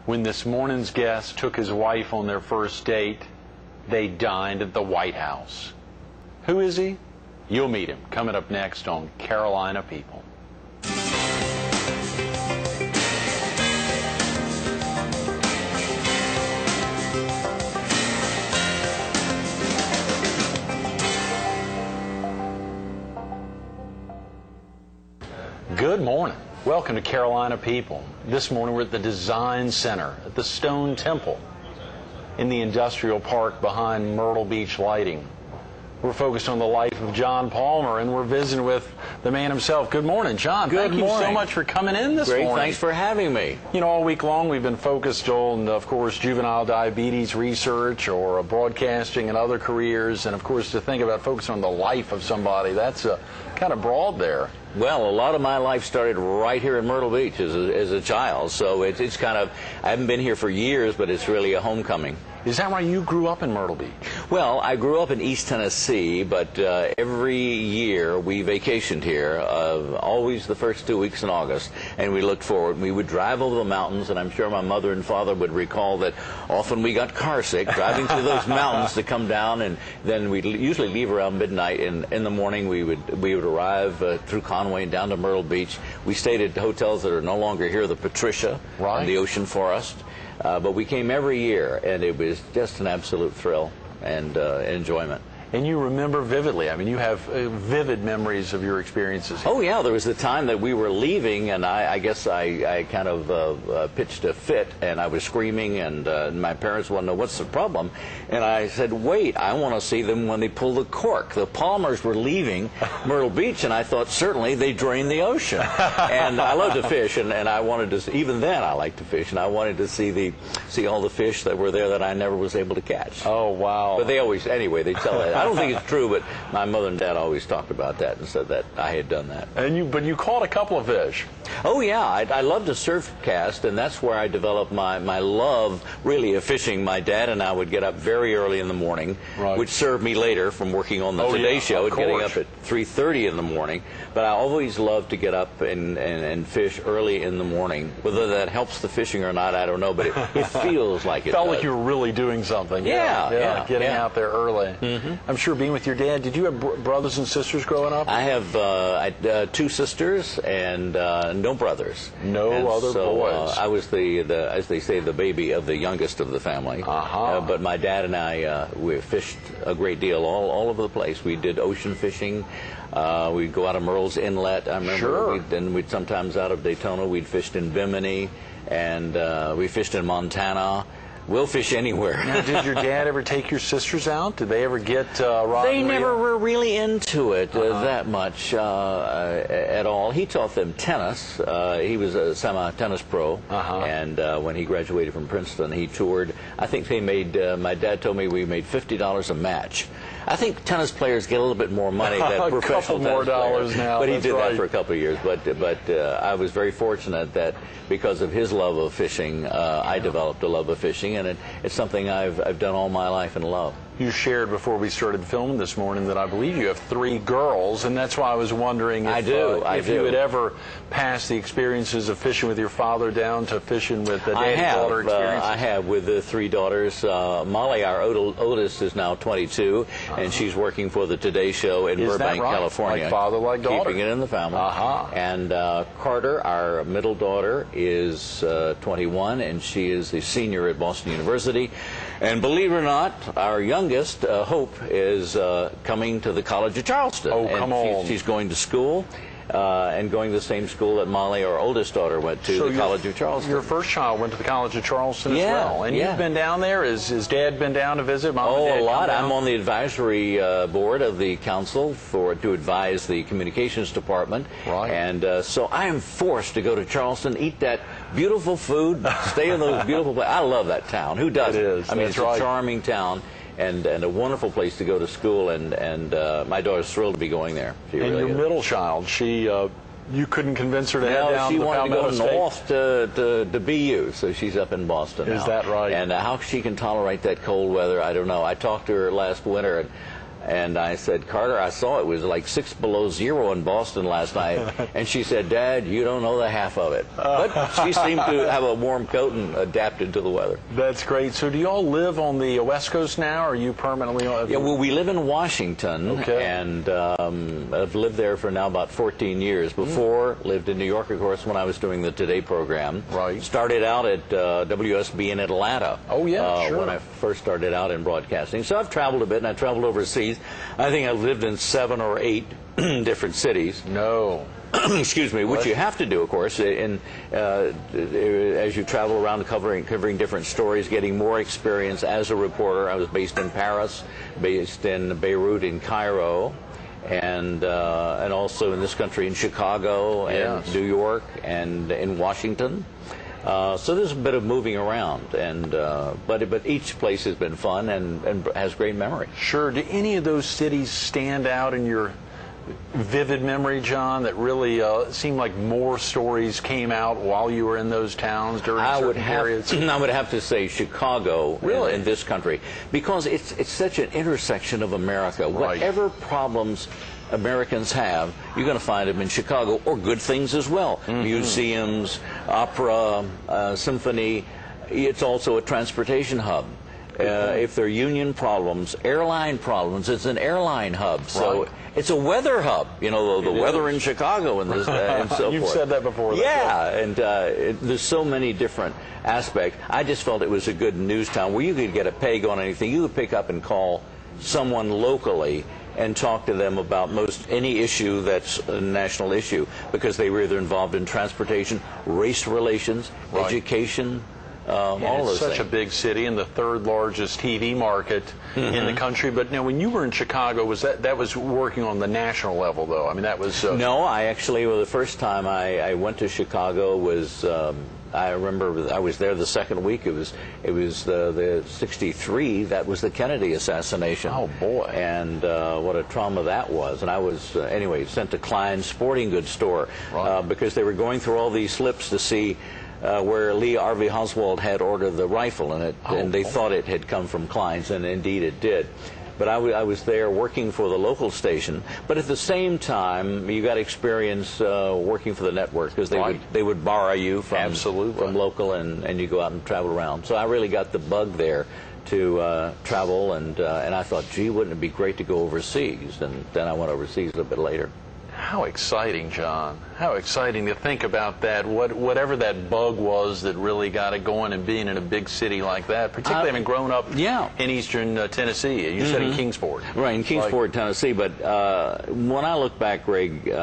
When this morning's guest took his wife on their first date, they dined at the White House. Who is he? You'll meet him coming up next on Carolina People. Good morning. Welcome to Carolina People. This morning we're at the Design Center at the Stone Temple in the industrial park behind Myrtle Beach Lighting. We're focused on the life of John Palmer, and we're visiting with the man himself. Good morning, John. Good morning. Thank you so much for coming in this morning. Great, thanks for having me. You know, all week long we've been focused on, of course, juvenile diabetes research or broadcasting and other careers, and of course to think about focusing on the life of somebody, that's kind of broad there. Well, a lot of my life started right here in Myrtle Beach as a child, so it's kind of, I haven't been here for years, but it's really a homecoming. Is that right? You grew up in Myrtle Beach? Well, I grew up in East Tennessee, but every year we vacationed here, always the first 2 weeks in August, and we looked forward. We would drive over the mountains, and I'm sure my mother and father would recall that often we got car sick driving through those mountains to come down, and then we'd usually leave around midnight. In the morning, we would arrive through Conway and down to Myrtle Beach. We stayed at hotels that are no longer here, the Patricia and the Ocean Forest. But we came every year, and it was just an absolute thrill and enjoyment. And you remember vividly. I mean, you have vivid memories of your experiences here. Oh, yeah. There was a time that we were leaving, and I guess I kind of pitched a fit, and I was screaming, and my parents wanted to know, what's the problem? And I said, wait, I want to see them when they pull the cork. The Palmers were leaving Myrtle Beach, and I thought, certainly, they drained the ocean. And I love to fish, and I wanted to, even then I liked to fish, and I wanted to see all the fish that were there that I never was able to catch. Oh, wow. But they always, anyway, they tell that. I don't think it's true, but my mother and dad always talked about that and said that I had done that. But you caught a couple of fish. Oh, yeah. I love to surf cast, and that's where I developed my love, really, of fishing. My dad and I would get up very early in the morning, which served me later from working on the Today Show and getting up at 3:30 in the morning. But I always loved to get up and fish early in the morning. Whether that helps the fishing or not, I don't know, but it feels like it Felt does. like you were really doing something. Yeah. Getting out there early. I'm sure being with your dad, did you have brothers and sisters growing up? I have two sisters and no brothers. No other boys. I was the, as they say, the baby of the youngest of the family. But my dad and I, we fished a great deal all over the place. We did ocean fishing. We'd go out of Merle's Inlet. I remember. We'd sometimes out of Daytona. We'd fished in Bimini, and we fished in Montana. We'll fish anywhere. Now, did your dad ever take your sisters out? Did they ever get rod They and reel? never were really into it that much at all. He taught them tennis. He was a semi-tennis pro, and when he graduated from Princeton, he toured. I think they made, my dad told me we made $50 a match. I think tennis players get a little bit more money than professional tennis players. A couple more dollars now. But he did that for a couple of years. But I was very fortunate that because of his love of fishing, I developed a love of fishing, and it's something I've done all my life and love. You shared before we started filming this morning that I believe you have 3 girls, and that's why I was wondering if, if you had ever passed the experiences of fishing with your father down to fishing with the daddy-daughter experiences. I have with the 3 daughters. Molly, our oldest, is now 22, and she's working for the Today Show in Burbank, California. Like father, like daughter. Keeping it in the family. And Carter, our middle daughter, is 21, and she is a senior at Boston University. And believe it or not, our youngest, Hope, is coming to the College of Charleston. Oh, come on. She's going to school. And going to the same school that Molly, our oldest daughter, went to, the College of Charleston. Your first child went to the College of Charleston as well. And you've been down there? Has Dad been down to visit? Mom and Dad a lot. I'm on the advisory board of the council to advise the communications department. And so I am forced to go to Charleston, eat that beautiful food, stay in those beautiful places. I love that town. Who doesn't? It is. I mean, it's a charming town. And a wonderful place to go to school, and my daughter's thrilled to be going there. She and really your middle child, you couldn't convince her to head down to the Palmetto State? She wanted to go north to BU, so she's up in Boston now. Is that right? And how she can tolerate that cold weather, I don't know. I talked to her last winter, and And I said, Carter, I saw it was like 6 below zero in Boston last night. And she said, Dad, you don't know the half of it. But she seemed to have a warm coat and adapted to the weather. That's great. So do you all live on the West Coast now, or are you permanently on? Yeah, well, we live in Washington, okay. And I've lived there for now about 14 years. Before, lived in New York, of course, when I was doing the Today program. Right. Started out at WSB in Atlanta. Oh, yeah, sure. When I first started out in broadcasting. So I've traveled a bit, and I traveled overseas. I think I've lived in 7 or 8 different cities. No. Excuse me, which you have to do, of course, as you travel around covering different stories, getting more experience as a reporter. I was based in Paris, based in Beirut, in Cairo, and also in this country in Chicago and Yes. New York and in Washington. So there's a bit of moving around, and but each place has been fun and has great memory. Sure. Do any of those cities stand out in your vivid memory, John, that really seemed like more stories came out while you were in those towns during certain periods? I would have to say Chicago, really? in this country, because it's such an intersection of America. Right. Whatever problems Americans have, you're going to find them in Chicago, or good things as well. Mm-hmm. Museums, opera, symphony. It's also a transportation hub. If there are union problems, airline problems, it's an airline hub. So it's a weather hub. You know, the weather in Chicago and, this, and so forth. You've said that before. Yeah, and there's so many different aspects. I just felt it was a good news town where you could get a peg on anything. You could pick up and call someone locally and talk to them about most any issue that's a national issue, because they were either involved in transportation, race relations, education, all those things. It's such a big city and the 3rd largest TV market in the country. But now, when you were in Chicago, was that was working on the national level, though? I mean, that was no. I actually, well, the first time I went to Chicago was. I remember I was there the second week. It was the 63. That was the Kennedy assassination. Oh boy! And what a trauma that was. And I was anyway sent to Klein's Sporting Goods store because they were going through all these slips to see where Lee Harvey Oswald had ordered the rifle, and they thought it had come from Klein's, and indeed it did. But I was there working for the local station. But at the same time, you got experience working for the network, because they would borrow you from local, and you go out and travel around. So I really got the bug there to travel, and I thought, gee, wouldn't it be great to go overseas? And then I went overseas a bit later. How exciting, John. How exciting to think about that. Whatever that bug was that really got it going, and being in a big city like that, particularly having grown up in eastern Tennessee. You said in Kingsport. Right, in Kingsport, Tennessee. But when I look back, Greg,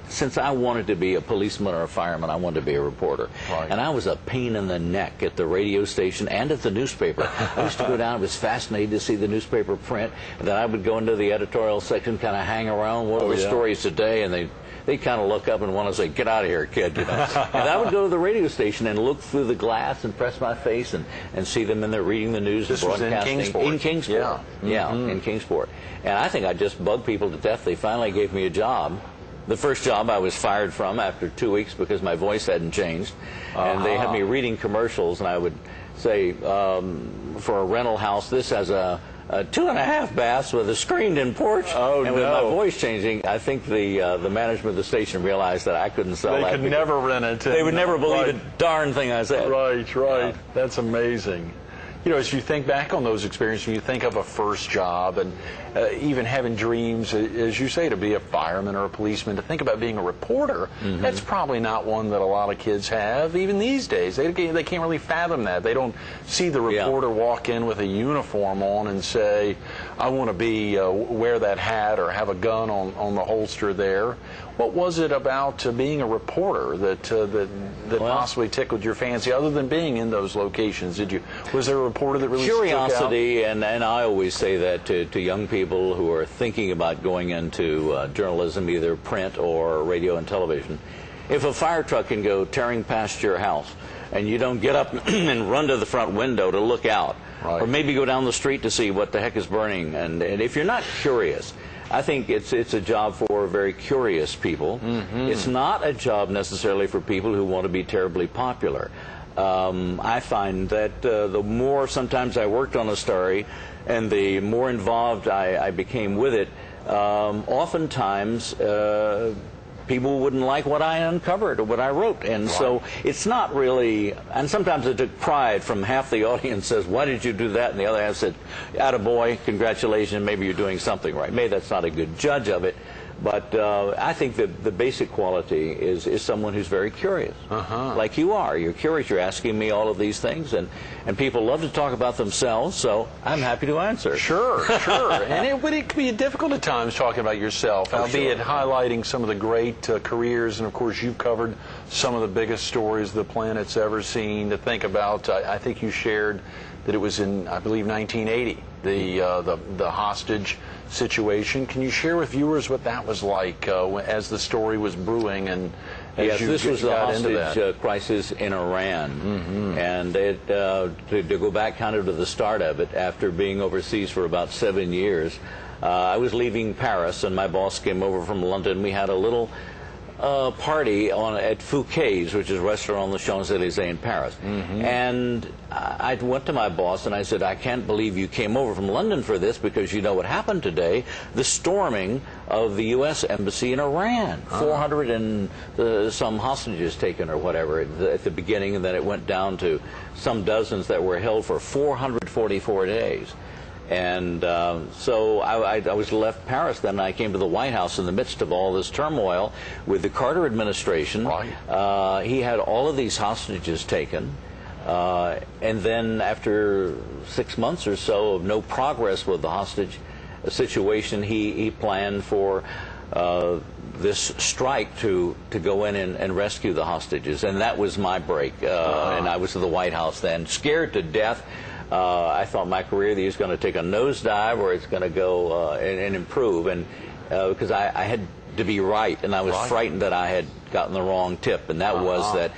since I wanted to be a policeman or a fireman, I wanted to be a reporter. Right. And I was a pain in the neck at the radio station and at the newspaper. I used to go down. I was fascinated to see the newspaper print. And then I would go into the editorial section, kind of hang around. What are the stories today? And they kind of look up and want to say, get out of here, kid. You know? And I would go to the radio station and look through the glass and press my face and see them in there reading the news and broadcasting. Was in Kingsport. In Kingsport. Yeah, in Kingsport. And I think I just bugged people to death. They finally gave me a job. The first job I was fired from after 2 weeks because my voice hadn't changed. And they had me reading commercials, and I would say, for a rental house, this has a 2.5 baths with a screened-in porch. And with my voice changing, I think the management of the station realized that I couldn't sell that. They could never rent it. They would never believe a darn thing I said. Right. Yeah. That's amazing. You know, as you think back on those experiences, you think of a first job, and even having dreams, as you say, to be a fireman or a policeman, to think about being a reporter, that's probably not one that a lot of kids have, even these days. They can't really fathom that. They don't see the reporter walk in with a uniform on and say, I want to be wear that hat or have a gun on the holster there. What was it about being a reporter that possibly tickled your fancy, other than being in those locations? Was there a reporter that really curiosity, and I always say that to young people who are thinking about going into journalism, either print or radio and television. If a fire truck can go tearing past your house and you don't get up and run to the front window to look out, or maybe go down the street to see what the heck is burning, and if you're not curious, I think it's a job for very curious people. It's not a job necessarily for people who want to be terribly popular. I find that the more sometimes I worked on a story and the more involved I became with it, oftentimes people wouldn't like what I uncovered or what I wrote. And so it's not really, and sometimes I took pride from half the audience says, why did you do that? And the other half said, attaboy, congratulations, maybe you're doing something right. Maybe that's not a good judge of it. But I think that the basic quality is someone who's very curious, like you are. You're curious. You're asking me all of these things, and people love to talk about themselves, so I'm happy to answer. Sure, sure. And it can be difficult at times talking about yourself, albeit highlighting some of the great careers. And, of course, you've covered some of the biggest stories the planet's ever seen. To think about, I think you shared that it was in, I believe, 1980, the hostage situation. Can you share with viewers what that was like as the story was brewing and as this was the hostage crisis in Iran, and to go back kind of to the start of it, after being overseas for about 7 years, I was leaving Paris, and my boss came over from London. We had a little party at Fouquet's, which is a restaurant on the Champs-Élysées in Paris. And I went to my boss and I said, I can't believe you came over from London for this, because you know what happened today, the storming of the U.S. Embassy in Iran. 400 and some hostages taken or whatever at the beginning, and then it went down to some dozens that were held for 444 days. And so I was left Paris then, and I came to the White House in the midst of all this turmoil with the Carter administration. He had all of these hostages taken, and then after 6 months or so of no progress with the hostage situation, he planned for this strike to go in and rescue the hostages. And that was my break. And I was at the White House then, scared to death. I thought my career either is going to take a nosedive or it's going to go and improve, and because I had to be right, and I was frightened that I had gotten the wrong tip, and that was that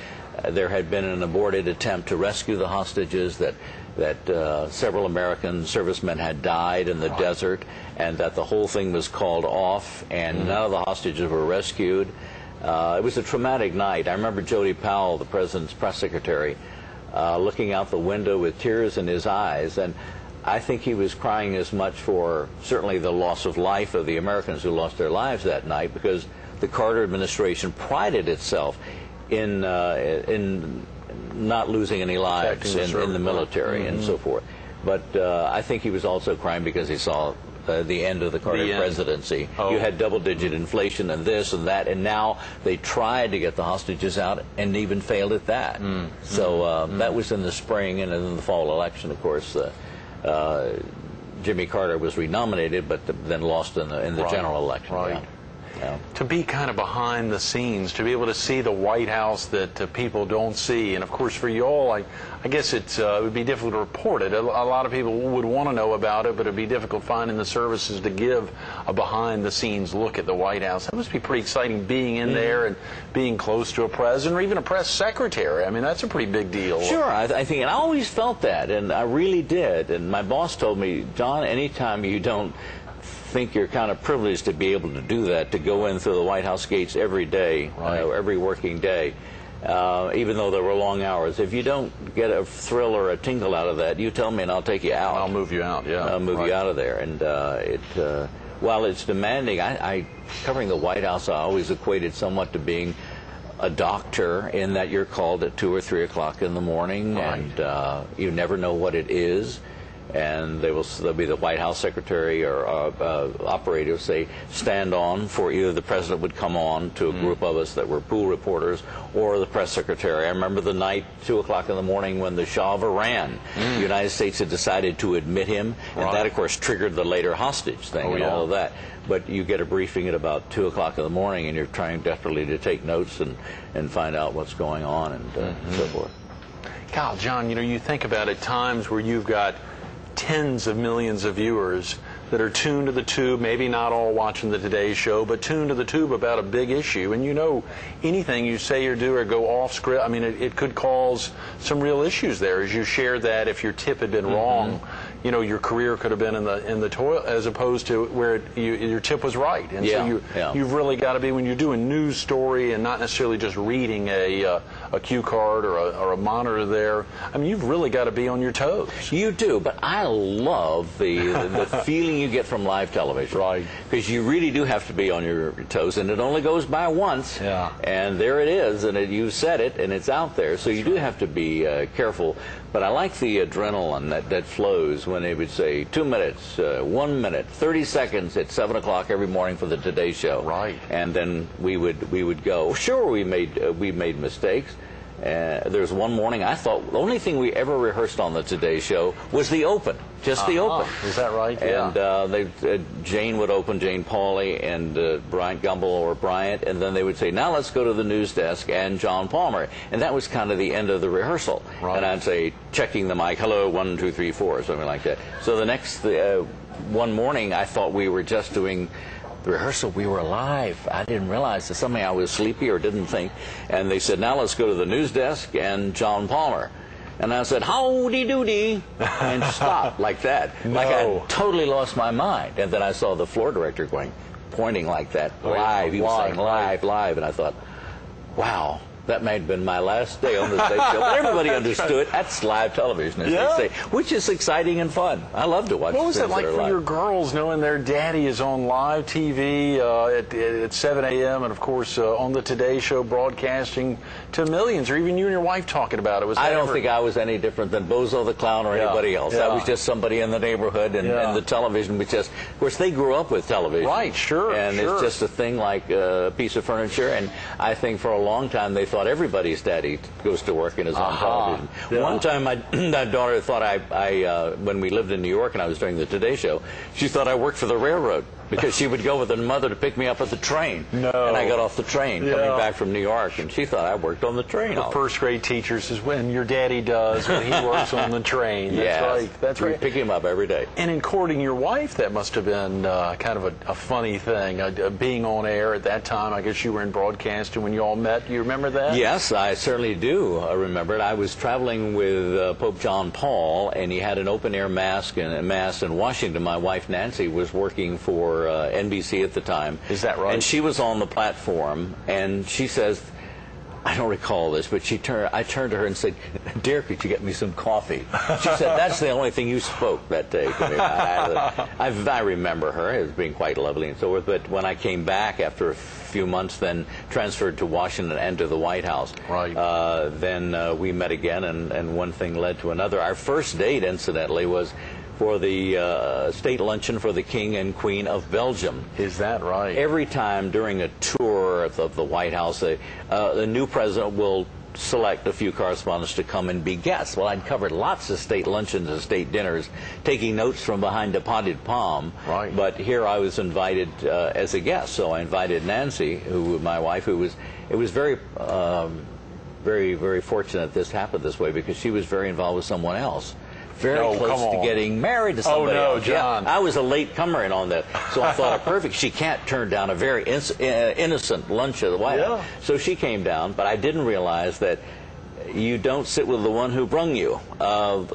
there had been an aborted attempt to rescue the hostages, that several American servicemen had died in the desert, and that the whole thing was called off, and none of the hostages were rescued. It was a traumatic night. I remember Jody Powell, the president's press secretary, looking out the window with tears in his eyes, and I think he was crying as much for certainly the loss of life of the Americans who lost their lives that night, because the Carter administration prided itself in not losing any lives in the military and so forth. But I think he was also crying because he saw the end of the Carter presidency. You had double-digit inflation and this and that, and now they tried to get the hostages out and even failed at that. So that was in the spring, and in the fall election, of course, Jimmy Carter was renominated, but then lost in the general election. To be kind of behind the scenes, to be able to see the White House that people don't see, and of course for you all, I guess it would be difficult to report it. A lot of people would want to know about it, but it would be difficult finding the services to give a behind-the-scenes look at the White House. That must be pretty exciting, being in there and being close to a president or even a press secretary. I mean, that's a pretty big deal. Sure, I think, and I always felt that, and I really did. And my boss told me, John, anytime you don't think you're kind of privileged to be able to do that, to go in through the White House gates every day, every working day, even though there were long hours. If you don't get a thrill or a tingle out of that, you tell me and I'll take you out. And I'll move you out, I'll move you out of there. And while it's demanding, covering the White House, I always equated somewhat to being a doctor, in that you're called at 2 or 3 o'clock in the morning, and you never know what it is. And there'll be the White House secretary or operator say, stand on, for either the president would come on to a group of us that were pool reporters, or the press secretary. I remember the night, 2 o'clock in the morning, when the Shah of Iran, the United States had decided to admit him, and that, of course, triggered the later hostage thing and all of that. But you get a briefing at about 2 o'clock in the morning, and you're trying desperately to take notes and find out what's going on and so forth. God, John, you think about it, times where you've got tens of millions of viewers that are tuned to the tube, maybe not all watching the Today Show, but tuned to the tube about a big issue. And anything you say or do or go off script, I mean, it could cause some real issues there. As you shared that, if your tip had been wrong, you know, your career could have been in the toilet, as opposed to where your tip was right. And so you've really got to be, when you're doing news story and not necessarily just reading a cue card or a monitor there, I mean, you've really got to be on your toes. You do, but I love the feeling you get from live television. Right. Because you really do have to be on your toes, and it only goes by once. Yeah. And there it is, and you said it, and it's out there. So you do have to be careful. But I like the adrenaline that flows when they would say 2 minutes, 1 minute, 30 seconds at 7 o'clock every morning for the Today Show. Right. And then we would go. Sure, we made mistakes. There's one morning I thought the only thing we ever rehearsed on the Today Show was the open, just the open. Is that right? And Jane would open, Jane Pauley and Bryant Gumbel or Bryant, and then they would say, now let's go to the news desk and John Palmer. And that was kind of the end of the rehearsal. Right. And I'd say, checking the mic, hello, 1, 2, 3, 4, something like that. So the next one morning I thought we were just doing rehearsal. We were live. I didn't realize that somehow I was sleepy or didn't think. And they said, now let's go to the news desk and John Palmer. And I said, howdy doody, and stopped like that. No. Like I totally lost my mind. And then I saw the floor director pointing like that, live. He was saying live. And I thought, wow, that may have been my last day on the Today Show. But everybody understood. That's live television, as they say, which is exciting and fun. I love to watch. What was it like for live. your girls, knowing their daddy is on live TV at 7 a.m. and, of course, on the Today Show, broadcasting to millions, or even you and your wife talking about it? I don't think I was any different than Bozo the Clown or anybody else. I was just somebody in the neighborhood, and the television was just, of course, they grew up with television. Right, sure. And it's just a thing like a piece of furniture, and I think for a long time they thought everybody's daddy goes to work and is on television. Yeah. One time my daughter thought when we lived in New York and I was doing the Today Show, she thought I worked for the railroad, because she would go with her mother to pick me up at the train. No. And I got off the train coming back from New York, and she thought I worked on the train. The first grade teachers is when your daddy does, when he works on the train. That's right. That's right. We pick him up every day. And in courting your wife, that must have been kind of a funny thing, being on air at that time. I guess you were in broadcasting when you all met. Do you remember that? Yes, I certainly do remember it. I was traveling with Pope John Paul, and he had an open-air mass in Washington. My wife, Nancy, was working for NBC at the time. Is that right? And she was on the platform, and she says, I don't recall this, but I turned to her and said, dear, could you get me some coffee? She said, that's the only thing you spoke that day to me. I remember her as being quite lovely and so forth, but when I came back after a few months, then transferred to Washington and to the White House, then we met again, and one thing led to another. Our first date, incidentally, was for the state luncheon for the King and Queen of Belgium. Is that right? Every time during a tour of the White House, the new president will select a few correspondents to come and be guests. Well, I'd covered lots of state luncheons and state dinners, taking notes from behind a potted palm. Right. But here I was invited as a guest, so I invited Nancy, my wife, it was very, very fortunate this happened this way, because she was very involved with someone else. Very close to getting married to somebody else. John. Yeah, I was a late comer in on that, so I thought, perfect. She can't turn down a very innocent lunch at the White House. So she came down, but I didn't realize that you don't sit with the one who brung you.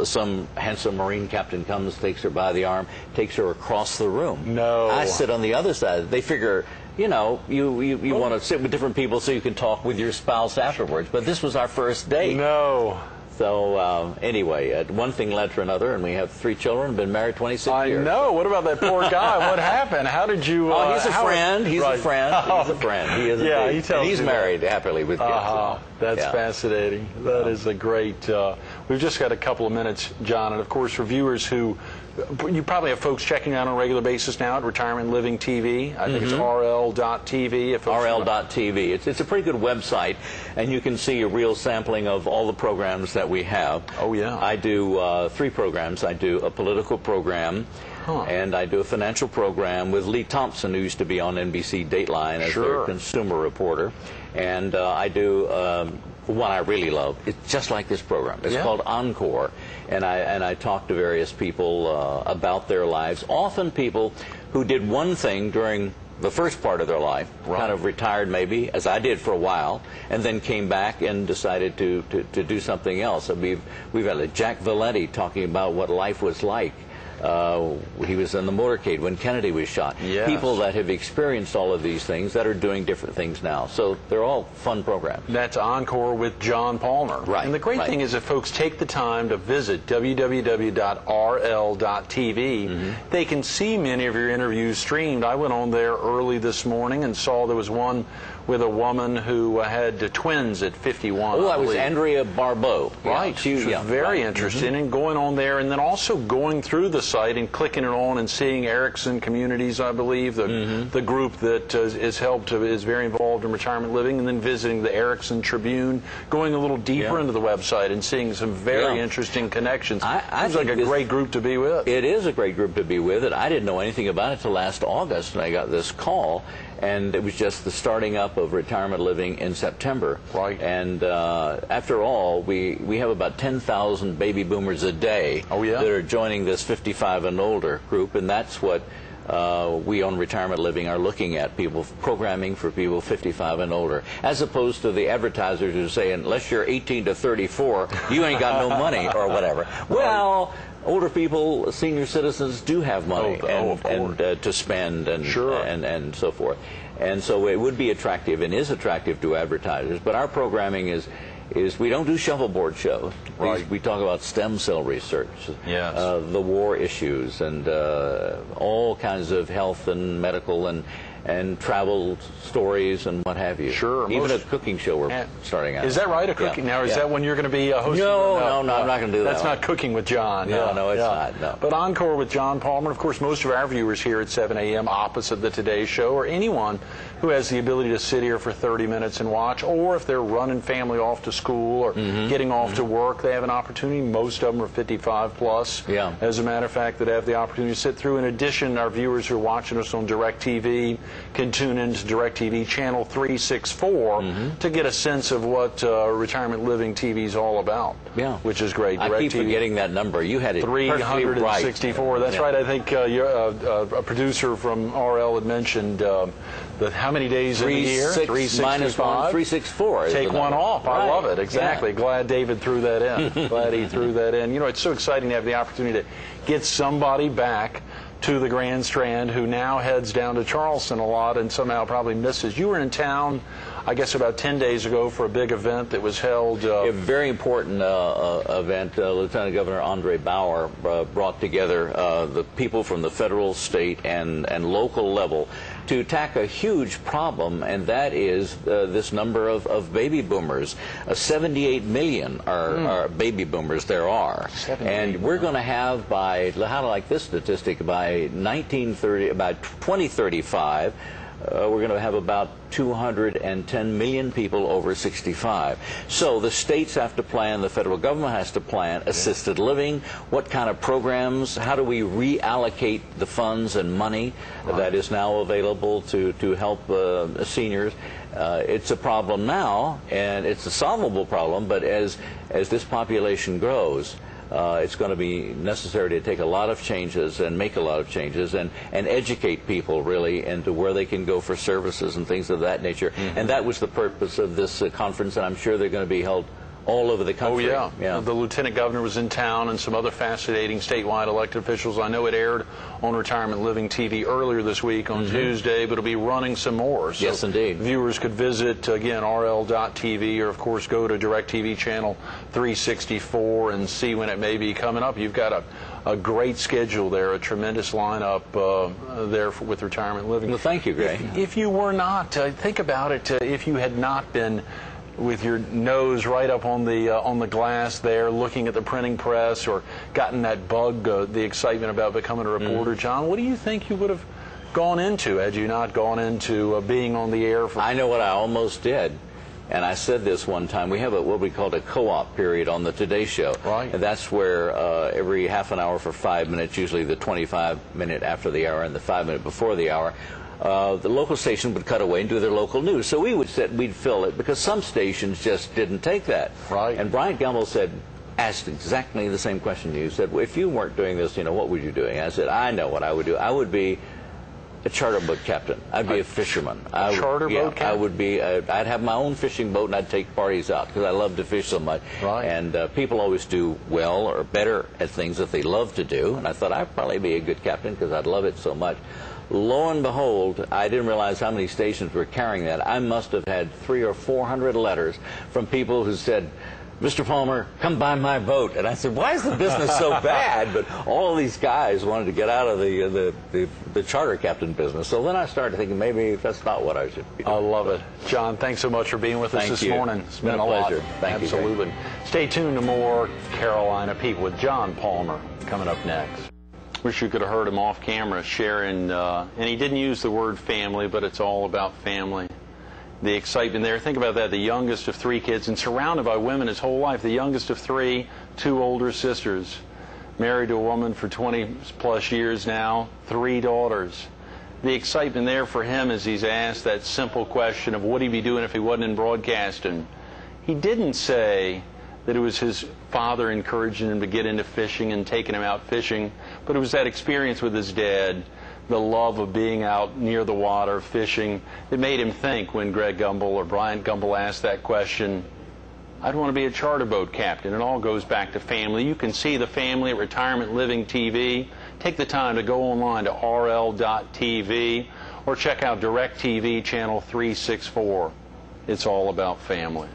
Some handsome Marine captain comes, takes her by the arm, takes her across the room. No. I sit on the other side. They figure, you know, you want to sit with different people so you can talk with your spouse afterwards. But this was our first date. No. So anyway, one thing led to another, and we have 3 children, been married 26 years. I know. What about that poor guy? What happened? How did you... Oh, he's a friend. He's a friend. He's a friend. He is he tells and he's me married happily with kids. That's fascinating. That is a great... we've just got a couple of minutes, John, and of course for viewers who... You probably have folks checking out on a regular basis now at Retirement Living TV. I think it's RL.TV. RL.TV. It's a pretty good website, and you can see a real sampling of all the programs that we have. Oh, yeah. I do 3 programs. I do a political program, and I do a financial program with Lee Thompson, who used to be on NBC Dateline as their consumer reporter. And I do one I really love. It's just like this program. It's called Encore, and I talk to various people about their lives, often people who did one thing during the first part of their life, kind of retired maybe, as I did for a while, and then came back and decided to do something else. We've had Jack Valenti talking about what life was like He was in the motorcade when Kennedy was shot. Yes. People that have experienced all of these things that are doing different things now. So they're all fun programs. That's Encore with John Palmer. Right. And the great thing is if folks take the time to visit www.rl.tv, they can see many of your interviews streamed. I went on there early this morning and saw there was one with a woman who had twins at 51. Oh, that was Andrea Barbeau. Right. She was very interested in going on there and then also going through the site and clicking it on and seeing Erickson Communities, I believe, the group that is very involved in retirement living, and then visiting the Erickson Tribune, going a little deeper into the website and seeing some very interesting connections. Seems like a great group to be with. It is a great group to be with. I didn't know anything about it till last August, and I got this call. And it was just the starting up of retirement living in September. Right. And after all, we have about 10,000 baby boomers a day that are joining this 55 and older group, and that's what we on Retirement Living are looking at, people programming for people 55 and older, as opposed to the advertisers who say, unless you're 18 to 34, you ain't got no money or whatever. Well, older people, senior citizens, do have money and to spend and so forth. And so it would be attractive and is attractive to advertisers. But our programming is we don't do shuffleboard shows. Right. We talk about stem cell research, the war issues, and all kinds of health and medical and travel stories and what have you. Sure. Even a cooking show we're starting out. Is that right, a cooking? Now, is that when you're going to be hosting? No, I'm not going to do that. That's not Cooking with John. No, it's not. No. But Encore with John Palmer, of course, most of our viewers here at 7 a.m. opposite the Today Show, or anyone who has the ability to sit here for 30 minutes and watch, or if they're running family off to school or getting off to work, they have an opportunity. Most of them are 55 plus. Yeah. As a matter of fact, that have the opportunity to sit through. In addition, our viewers who are watching us on DirecTV can tune into DirecTV channel 364 to get a sense of what retirement living TV is all about. Yeah, which is great. I keep forgetting that number. You had it 364. That's right. I think a producer from RL had mentioned that how many days in the year? 365. 364. Take one off. I love it. Exactly. Glad David threw that in. Glad he threw that in. You know, it's so exciting to have the opportunity to get somebody back to the Grand Strand who now heads down to Charleston a lot and somehow probably misses. You were in town, I guess, about 10 days ago for a big event that was held. A very important event. Lieutenant Governor Andre Bauer brought together the people from the federal, state, and local level to tackle a huge problem, and that is this number of baby boomers. 78 million are baby boomers there are. And we're going to have by, how do I like this statistic, by 2035, we're going to have about 210 million people over 65. So the states have to plan, the federal government has to plan assisted living, what kind of programs, how do we reallocate the funds and money that is now available to help seniors. It's a problem now, and it's a solvable problem, but as this population grows, it's going to be necessary to take a lot of changes and make a lot of changes and educate people really into where they can go for services and things of that nature. And that was the purpose of this conference, and I'm sure they're going to be held all over the country. Oh, yeah. The Lieutenant Governor was in town and some other fascinating statewide elected officials. I know it aired on Retirement Living TV earlier this week on Tuesday, but it'll be running some more. So yes, indeed. Viewers could visit, again, rl.tv, or, of course, go to DirecTV channel 364 and see when it may be coming up. You've got a great schedule there, a tremendous lineup there with Retirement Living. Well, thank you, Gray. If you were not, think about it, if you had not been with your nose right up on the glass there, looking at the printing press, or gotten that bug, the excitement about becoming a reporter, John, what do you think you would have gone into had you not gone into being on the air? I know what I almost did, and I said this one time. We have what we call a co-op period on the Today Show. Right. And that's where every half an hour for 5 minutes, usually the 25-minute after the hour and the 5-minute before the hour, the local station would cut away and do their local news. So we would sit, we'd fill it, because some stations just didn't take that. Right. And Bryant Gumbel asked exactly the same question you said. Well, if you weren't doing this, what would you be doing? I said, I know what I would do. I would be A charter boat captain. I'd be a fisherman. Charter boat captain? I would be. I'd have my own fishing boat, and I'd take parties out because I love to fish so much. Right. And people always do well or better at things that they love to do. And I thought I'd probably be a good captain because I'd love it so much. Lo and behold, I didn't realize how many stations were carrying that. I must have had 300 or 400 letters from people who said, Mr. Palmer, come buy my boat. And I said, why is the business so bad? But all of these guys wanted to get out of the charter captain business. So then I started thinking maybe that's not what I should be doing. I love it. John, thanks so much for being with us this morning. It's been a pleasure. lot. Thank you. Absolutely. Stay tuned to more Carolina People with John Palmer coming up next. Wish you could have heard him off camera sharing, and he didn't use the word family, but it's all about family. The excitement there. Think about that, the youngest of 3 kids and surrounded by women his whole life. The youngest of 3, 2 older sisters. Married to a woman for 20-plus years now, 3 daughters. The excitement there for him as he's asked that simple question of what he'd be doing if he wasn't in broadcasting. He didn't say that it was his father encouraging him to get into fishing and taking him out fishing, but it was that experience with his dad, the love of being out near the water, fishing, that made him think when Greg Gumbel or Bryant Gumbel asked that question, I'd want to be a charter boat captain. It all goes back to family. You can see the family at Retirement Living TV. Take the time to go online to rl.tv or check out DirecTV channel 364. It's all about family.